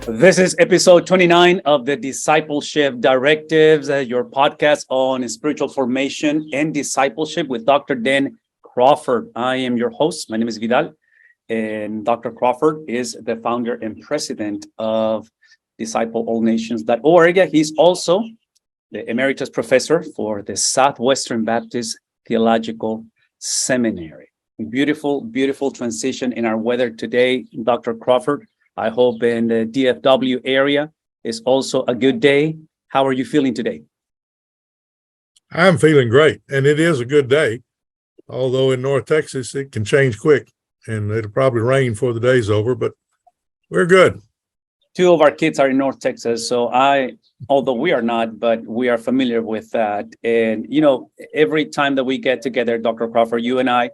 This is episode 29 of the Discipleship Directives, your podcast on spiritual formation and discipleship with Dr. Dan Crawford. I am your host. My name is Vidal, and Dr. Crawford is the founder and president of DiscipleAllNations.org. He's also the emeritus professor for the Southwestern Baptist Theological Seminary. Beautiful, beautiful transition in our weather today, Dr. Crawford. I hope in the DFW area is also a good day. How are you feeling today? I'm feeling great, and it is a good day. Although in North Texas, it can change quick, and it'll probably rain before the day's over, but we're good. Two of our kids are in North Texas, so although we are not, but we are familiar with that. And, every time that we get together, Dr. Crawford, you and I,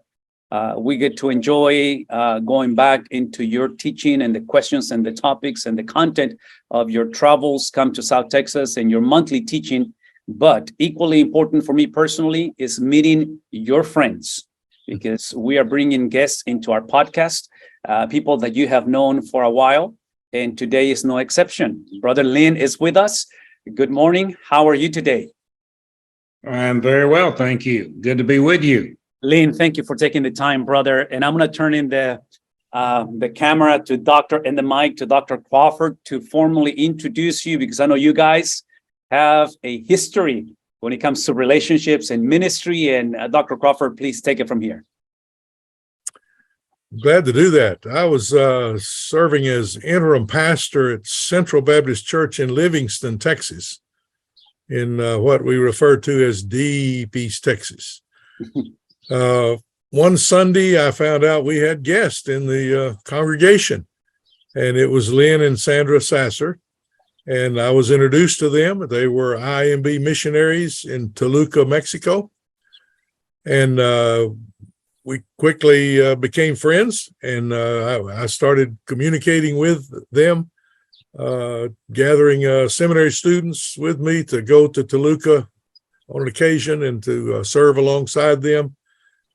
we get to enjoy going back into your teaching and the questions and the topics and the content of your travels come to South Texas and your monthly teaching. But equally important for me personally is meeting your friends, because we are bringing guests into our podcast, people that you have known for a while. And today is no exception. Brother Lynn is with us. Good morning. How are you today? I'm very well, thank you. Good to be with you. Lynn, thank you for taking the time, brother. And I'm going to turn in the camera to and the mic to Dr. Crawford to formally introduce you, because I know you guys have a history when it comes to relationships and ministry. And Dr. Crawford, please take it from here. Glad to do that. I was serving as interim pastor at Central Baptist Church in Livingston, Texas, in what we refer to as Deep East Texas. One Sunday, I found out we had guests in the congregation, and it was Lynn and Sandra Sasser, and I was introduced to them. They were IMB missionaries in Toluca, Mexico, and we quickly became friends, and I started communicating with them, gathering seminary students with me to go to Toluca on occasion and to serve alongside them,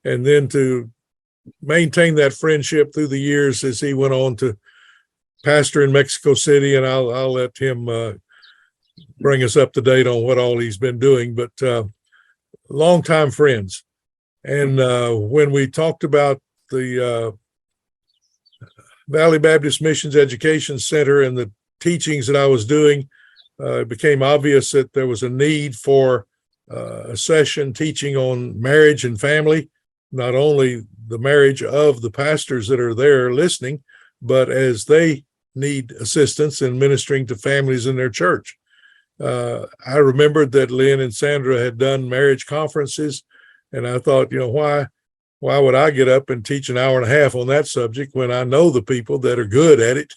and then to maintain that friendship through the years as he went on to pastor in Mexico City. And I'll let him bring us up to date on what all he's been doing, but longtime friends. And when we talked about the Valley Baptist Missions Education Center and the teachings that I was doing, it became obvious that there was a need for a session teaching on marriage and family, not only the marriage of the pastors that are there listening, but as they need assistance in ministering to families in their church. I remembered that Lynn and Sandra had done marriage conferences, and I thought, why would I get up and teach an hour and a half on that subject when I know the people that are good at it,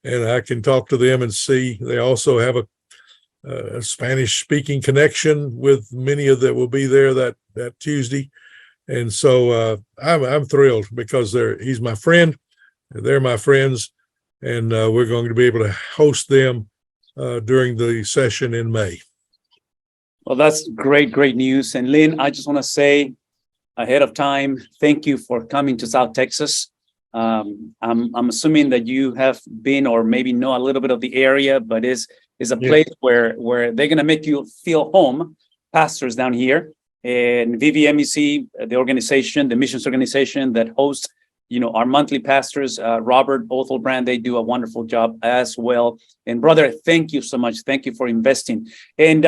and I can talk to them and see. They also have a Spanish-speaking connection with many of that will be there that Tuesday. And so I'm thrilled because he's my friend, they're my friends, and we're going to be able to host them during the session in May. Well, that's great news. And Lynn, I just want to say ahead of time, thank you for coming to South Texas. I'm assuming that you have been or maybe know a little bit of the area, but is a place where they're going to make you feel home, pastors down here. And VVMEC, the organization, the missions organization that hosts, our monthly pastors, Robert Othelbrand, they do a wonderful job as well. And brother, thank you so much. Thank you for investing. And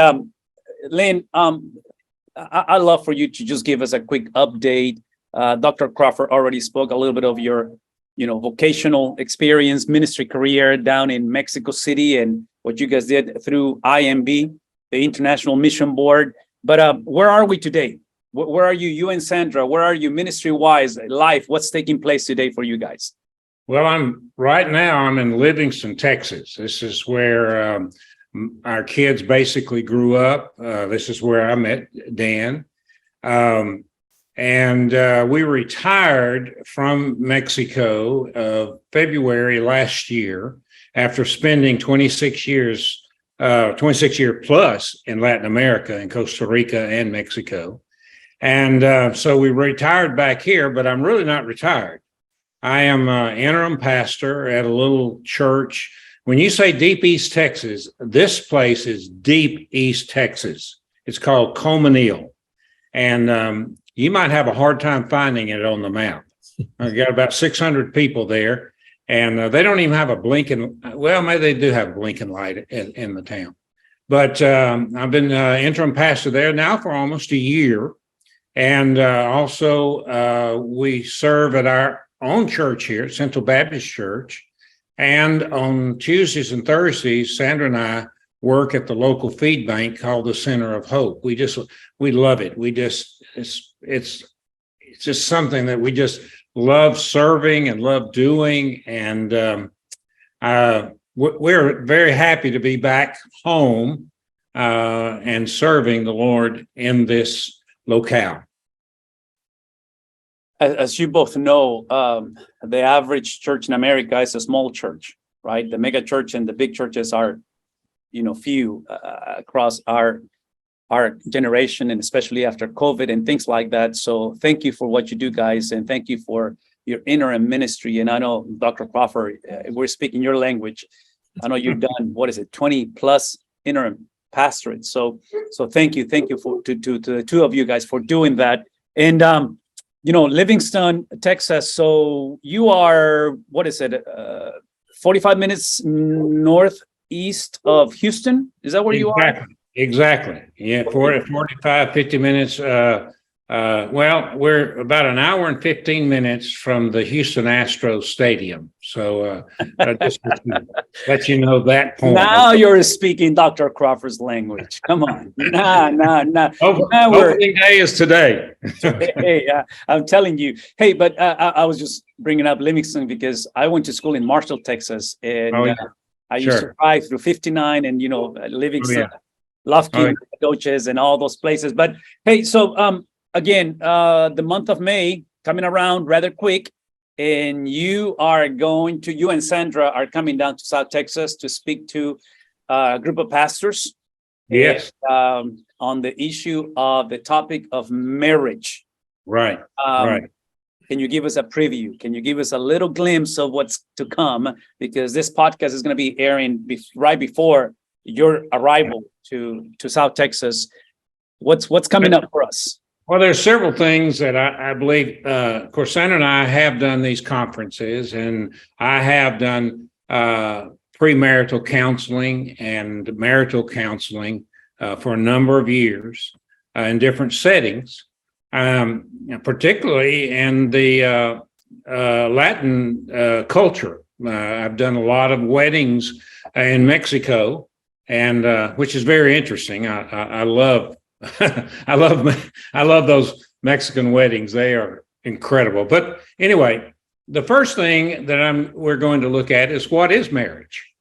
Lynn, I'd love for you to just give us a quick update. Dr. Crawford already spoke a little bit of your, vocational experience, ministry career down in Mexico City and what you guys did through IMB, the International Mission Board. But where are we today? Where are you and Sandra? Where are you ministry-wise, life? What's taking place today for you guys? Well, I'm in Livingston, Texas. This is where our kids basically grew up. This is where I met Dan. And we retired from Mexico February last year after spending 26 year plus in Latin America, in Costa Rica and Mexico. And so we retired back here, but I'm really not retired. I am an interim pastor at a little church when you say deep East Texas, this place is deep East Texas. It's called Comonil. And you might have a hard time finding it on the map. I've got about 600 people there, and they don't even have a blinking. Well, maybe they do have a blinking light in the town. But I've been interim pastor there now for almost a year. And also we serve at our own church here, Central Baptist Church. And on Tuesdays and Thursdays, Sandra and I work at the local feed bank called the Center of Hope. We love it. It's just something that we just love serving and love doing. And we're very happy to be back home and serving the Lord in this locale. As you both know, the average church in America is a small church, right? The mega church and the big churches are, few across our generation, and especially after COVID and things like that. So thank you for what you do, guys, and thank you for your interim ministry. And I know, Dr. Crawford, we're speaking your language. I know you've done, 20 plus interim pastorates. So thank you to the two of you guys for doing that. And Livingston, Texas. So you are 45 minutes northeast of Houston? Is that where you are? Exactly. Yeah, 45, 50 minutes. Well, we're about an hour and 15 minutes from the Houston Astros Stadium. So just let you know that point. Now you're speaking Dr. Crawford's language. Come on. Nah. Opening day is today. Hey, I'm telling you. Hey, but I was just bringing up Livingston because I went to school in Marshall, Texas. And I used to drive through 59 and, Livingston, Lufkin, Coaches, and all those places. But hey, so again, the month of May coming around rather quick, and you and Sandra are coming down to South Texas to speak to a group of pastors. Yes. On the issue of the topic of marriage. Right. Right. Can you give us a preview? Can you give us a little glimpse of what's to come? Because this podcast is going to be airing right before your arrival to South Texas. What's coming up for us? Well, there's several things that I believe, of course, Sandra and I have done these conferences, and I have done premarital counseling and marital counseling for a number of years in different settings, particularly in the Latin culture. I've done a lot of weddings in Mexico, and which is very interesting. I love I love those Mexican weddings. They are incredible. But anyway, the first thing that we're going to look at is what is marriage,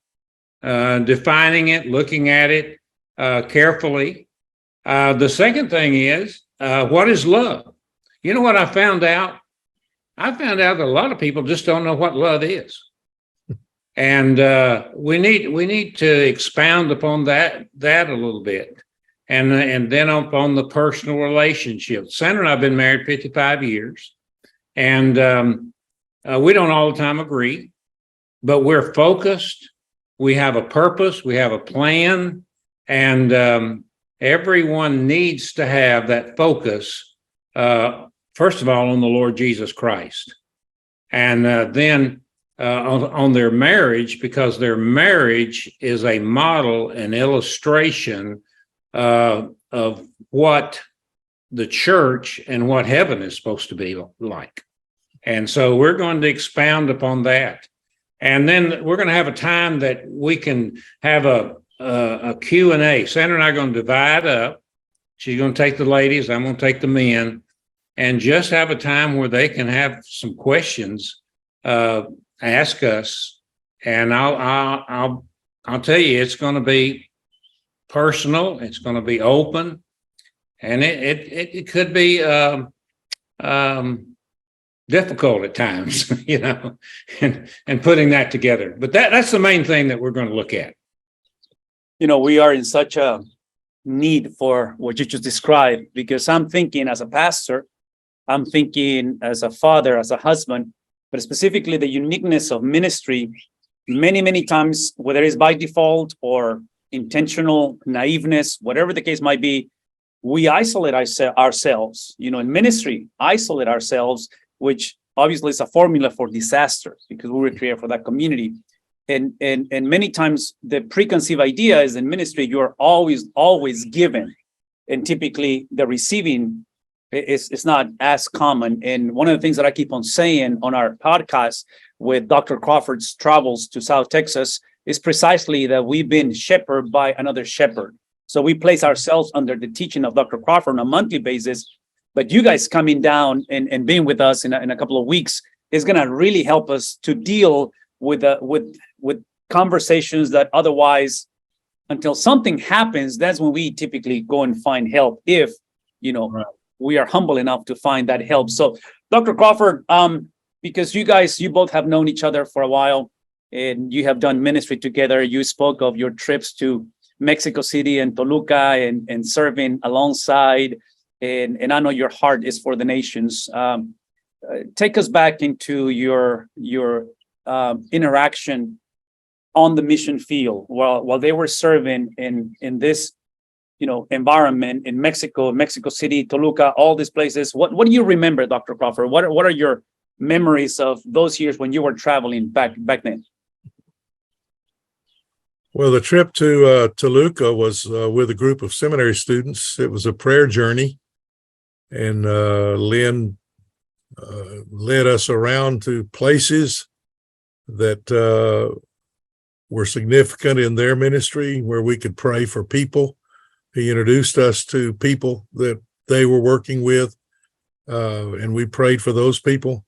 defining it, looking at it carefully. The second thing is what is love? You know what I found out? I found out that a lot of people just don't know what love is. And we need to expound upon that a little bit. And then upon the personal relationship. Sandra and I have been married 55 years, and we don't all the time agree, but we're focused. We have a purpose. We have a plan, and everyone needs to have that focus, first of all, on the Lord Jesus Christ, and then on their marriage, because their marriage is a model, an illustration of what the church and what heaven is supposed to be like. And so we're going to expound upon that. And then we're going to have a time that we can have a Q&A. Sandra and I are going to divide up. She's going to take the ladies, I'm going to take the men, and just have a time where they can have some questions, ask us. And I'll tell you, it's going to be personal. It's going to be open, and it could be difficult at times, and putting that together. But that's the main thing that we're going to look at. We are in such a need for what you just described, because I'm thinking as a pastor, I'm thinking as a father, as a husband, but specifically the uniqueness of ministry many times, whether it's by default or intentional naiveness, whatever the case might be, we isolate ourselves, in ministry, isolate ourselves, which obviously is a formula for disaster because we were created for that community. And many times the preconceived idea is in ministry, you are always given. And typically the receiving is not as common. And one of the things that I keep on saying on our podcast with Dr. Crawford's travels to South Texas is precisely that we've been shepherded by another shepherd. So we place ourselves under the teaching of Dr. Crawford on a monthly basis. But you guys coming down and being with us in a couple of weeks is going to really help us to deal with conversations that otherwise, until something happens, that's when we typically go and find help if, Right. we are humble enough to find that help. So Dr. Crawford, because you both have known each other for a while and you have done ministry together, you spoke of your trips to Mexico City and Toluca and serving alongside, and I know your heart is for the nations. Take us back into your interaction on the mission field while they were serving in this environment in Mexico City, Toluca, all these places. What do you remember, Dr. Crawford? What are your memories of those years when you were traveling back then? Well, the trip to Toluca was with a group of seminary students. It was a prayer journey, and Lynn led us around to places that were significant in their ministry where we could pray for people. He introduced us to people that they were working with, and we prayed for those people.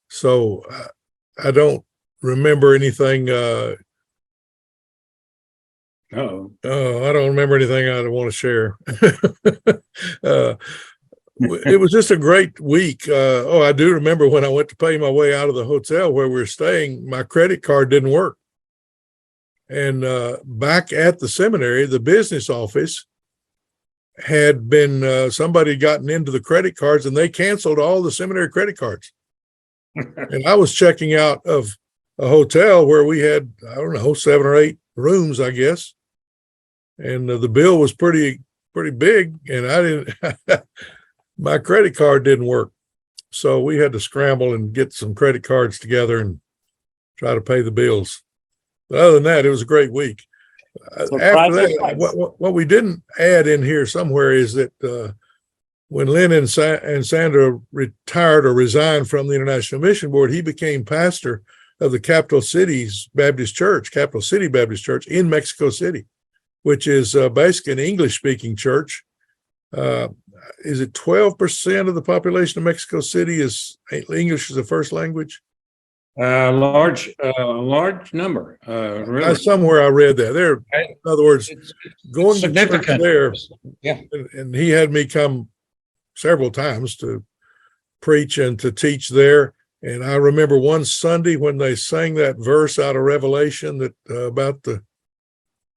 So I don't remember anything. I don't remember anything I want to share. It was just a great week. I do remember when I went to pay my way out of the hotel where we were staying, my credit card didn't work. And back at the seminary, the business office had been, somebody had gotten into the credit cards and they canceled all the seminary credit cards. And I was checking out of a hotel where we had, 7 or 8 rooms, I guess. And the bill was pretty big, and my credit card didn't work. So we had to scramble and get some credit cards together and try to pay the bills. But other than that, it was a great week. So After that, what we didn't add in here somewhere is that when Lynn and Sandra retired or resigned from the International Mission Board, he became pastor of the Capital City Baptist Church in Mexico City, which is basically an English-speaking church. Is it 12% of the population of Mexico City is English as a first language? Large number. Really. Somewhere I read that. In other words, going to church there. Yeah. And he had me come several times to preach and to teach there. And I remember one Sunday when they sang that verse out of Revelation that about the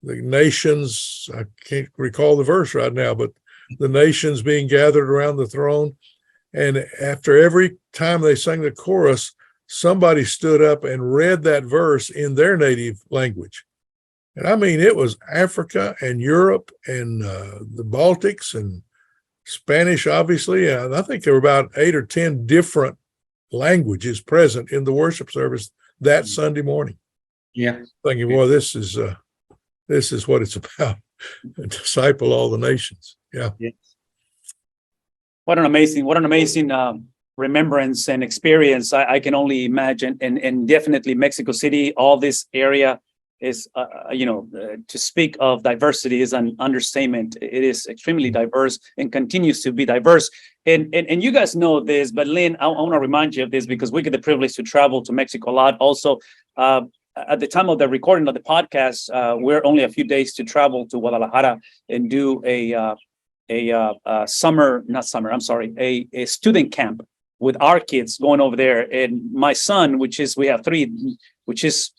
nations. I can't recall the verse right now, but the nations being gathered around the throne. And after every time they sang the chorus, somebody stood up and read that verse in their native language. And I mean, it was Africa and Europe and the Baltics and Spanish, obviously. And I think there were about 8 or 10 different languages present in the worship service that Sunday morning. Yeah. Thinking, boy, this is what it's about. Disciple all the nations. Yeah. Yes. What an amazing remembrance and experience. I can only imagine, and definitely Mexico City, all this area is, to speak of diversity is an understatement. It is extremely diverse and continues to be diverse. And you guys know this, but Lynn, I want to remind you of this because we get the privilege to travel to Mexico a lot. Also, at the time of the recording of the podcast, we're only a few days to travel to Guadalajara and do a student camp with our kids going over there. And my son, we have 3, which is,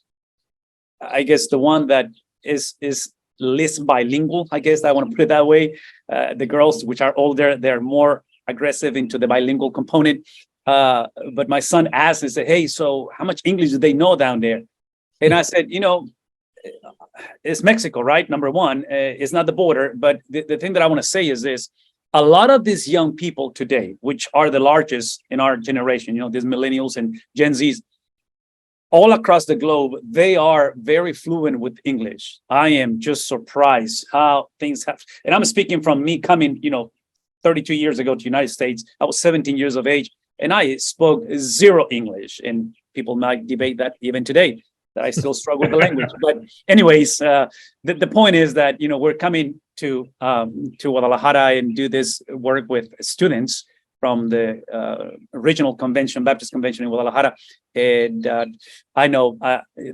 I guess, the one that is least bilingual, I guess I want to put it that way. The girls, which are older, they're more aggressive into the bilingual component. But my son asked and said, hey, so how much English do they know down there? And I said, it's Mexico, right? Number one, it's not the border. But the thing that I want to say is this. A lot of these young people today, which are the largest in our generation, these millennials and Gen Zs, all across the globe, they are very fluent with English. I am just surprised how things have, and I'm speaking from me coming, 32 years ago to the United States. I was 17 years of age, and I spoke zero English. And people might debate that even today, that I still struggle with the language. But anyways, the point is that, we're coming to Guadalajara and do this work with students from the regional convention, Baptist convention in Guadalajara. And I know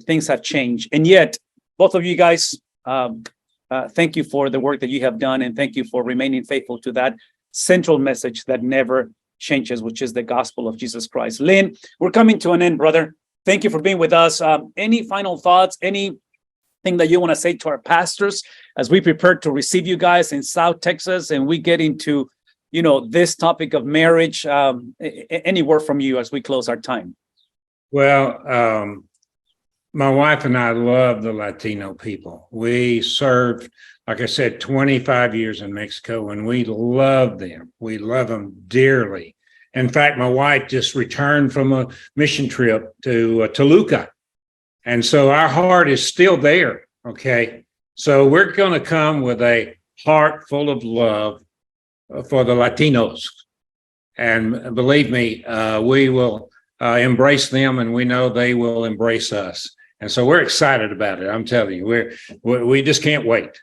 things have changed. And yet, both of you guys, thank you for the work that you have done. And thank you for remaining faithful to that central message that never changes, which is the gospel of Jesus Christ. Lynn, we're coming to an end, brother. Thank you for being with us. Any final thoughts, anything that you want to say to our pastors as we prepare to receive you guys in South Texas and we get into, this topic of marriage? Any word from you as we close our time? Well, my wife and I love the Latino people. We served, like I said, 25 years in Mexico, and we love them. We love them dearly. In fact, my wife just returned from a mission trip to Toluca. And so our heart is still there, okay? So we're going to come with a heart full of love for the Latinos. And believe me, we will embrace them, and we know they will embrace us. And so we're excited about it. I'm telling you, we just can't wait.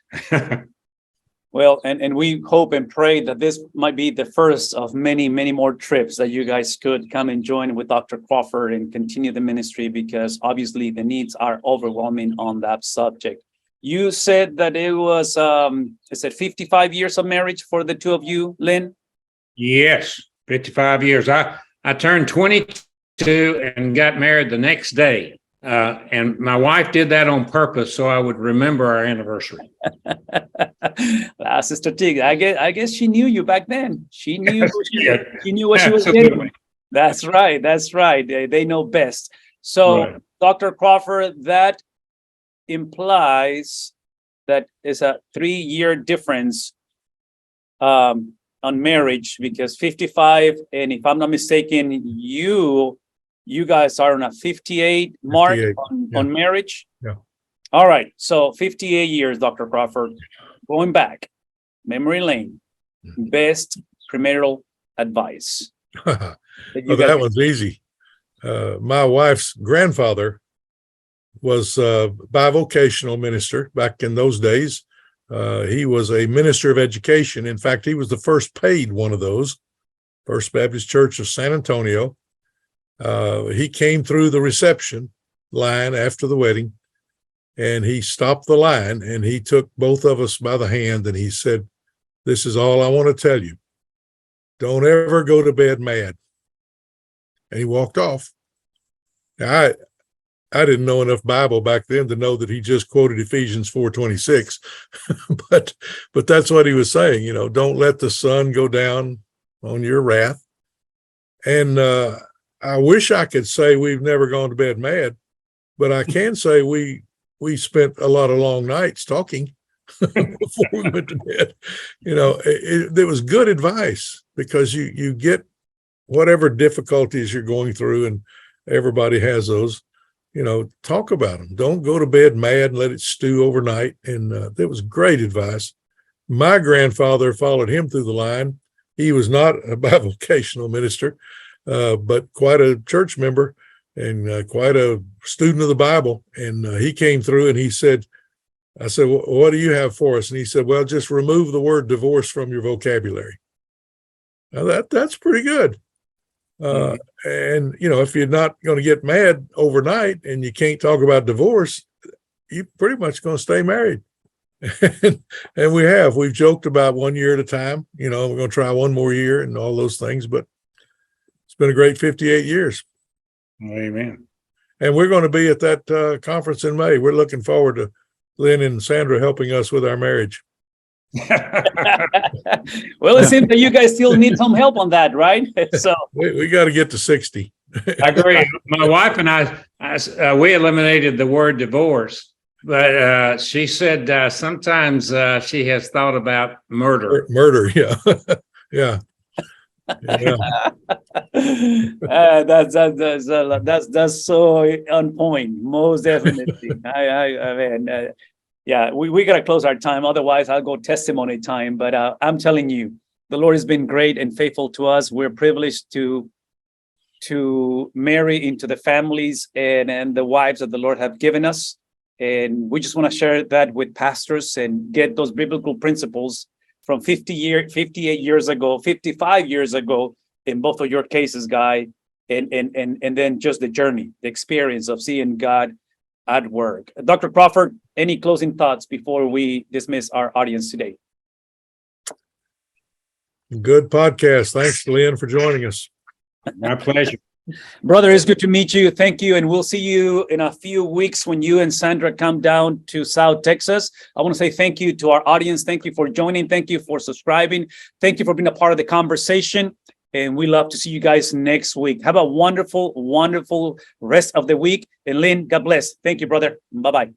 Well, and we hope and pray that this might be the first of many, many more trips that you guys could come and join with Dr. Crawford and continue the ministry, because obviously the needs are overwhelming on that subject. You said that it was, 55 years of marriage for the two of you, Lynn? Yes, 55 years. I turned 22 and got married the next day. And my wife did that on purpose so I would remember our anniversary. Sister Tig, I guess she knew you back then. She knew she knew what she was Absolutely. getting. That's right. That's right. They know best. So, Right. Dr. Crawford, that implies that is a 3-year difference on marriage, because 55, and if I'm not mistaken, you guys are on a 58 mark 58, on marriage. Yeah. All right. So 58 years, Dr. Crawford, going back, memory lane, best premarital advice. Well, that was easy. My wife's grandfather was a bivocational minister back in those days. He was a minister of education. In fact, he was the first paid one of those, First Baptist Church of San Antonio. He came through the reception line after the wedding, and he stopped the line, and he took both of us by the hand, and he said, "This is all I want to tell you. Don't ever go to bed mad." And he walked off. Now, I didn't know enough Bible back then to know that he just quoted Ephesians 4:26, but that's what he was saying. Don't let the sun go down on your wrath. And I wish I could say we've never gone to bed mad, but I can say we spent a lot of long nights talking before we went to bed. It was good advice, because you get whatever difficulties you're going through, and everybody has those. Talk about them. Don't go to bed mad and let it stew overnight. And that was great advice. My grandfather followed him through the line. He was not a bivocational minister, but quite a church member and quite a student of the Bible. And he came through and he said, I said, well, what do you have for us? And he said, well, just remove the word divorce from your vocabulary. Now that's pretty good. And, if you're not going to get mad overnight and you can't talk about divorce, you're pretty much going to stay married. And we've joked about 1 year at a time, we're going to try one more year and all those things, but it's been a great 58 years. Amen. And we're going to be at that conference in May. We're looking forward to Lynn and Sandra helping us with our marriage. Well, it seems that you guys still need some help on that, right? So we got to get to 60. I agree. My wife and we eliminated the word divorce, but she said sometimes she has thought about murder. Murder, yeah. Yeah. Yeah. That's so on point. Most definitely. I mean, yeah, we gotta close our time. Otherwise, I'll go testimony time. But I'm telling you, the Lord has been great and faithful to us. We're privileged to marry into the families and the wives that the Lord have given us. And we just want to share that with pastors and get those biblical principles from 58 years ago, 55 years ago, in both of your cases, Guy, and then just the journey, the experience of seeing God at work. Dr. Crawford, any closing thoughts before we dismiss our audience today? Good podcast. Thanks, Lynn, for joining us. My pleasure. Brother, it's good to meet you. Thank you. And we'll see you in a few weeks when you and Sandra come down to South Texas. I want to say thank you to our audience. Thank you for joining. Thank you for subscribing. Thank you for being a part of the conversation. And we love to see you guys next week. Have a wonderful, wonderful rest of the week. And Lynn, God bless. Thank you, brother. Bye-bye.